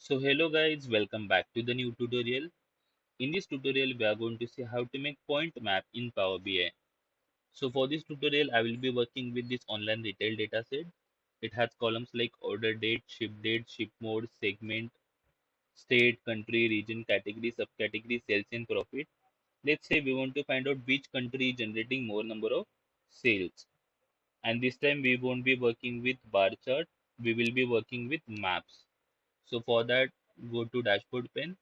So hello guys, welcome back to the new tutorial. In this tutorial we are going to see how to make point map in Power BI. So for this tutorial I will be working with this online retail dataset. It has columns like order date, ship mode, segment, state, country, region, category, subcategory, sales and profit. Let's say we want to find out which country is generating more number of sales. And this time we won't be working with bar chart, we will be working with maps. So for that, go to dashboard pane.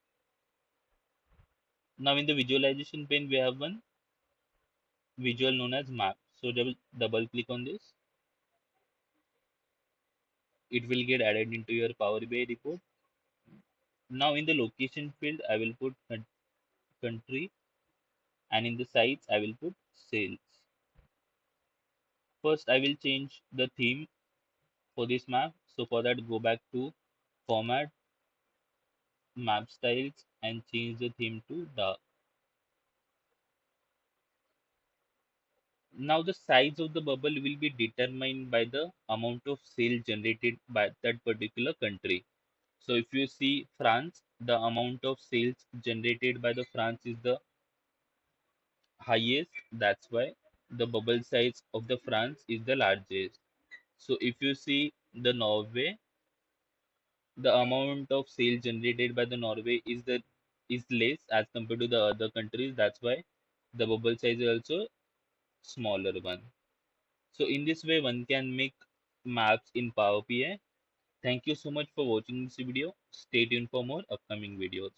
Now in the visualization pane, we have one visual known as map. So double click on this. It will get added into your Power BI report. Now in the location field, I will put country, and in the sites, I will put sales. First, I will change the theme for this map. So for that, go back to format, map styles, and change the theme to dark. Now the size of the bubble will be determined by the amount of sale generated by that particular country. So if you see France, the amount of sales generated by the France is the highest. That's why the bubble size of the France is the largest. So if you see the Norway, the amount of sale generated by the Norway is less as compared to the other countries. That's why the bubble size is also smaller one. So in this way, one can make maps in Power BI. Thank you so much for watching this video. Stay tuned for more upcoming videos.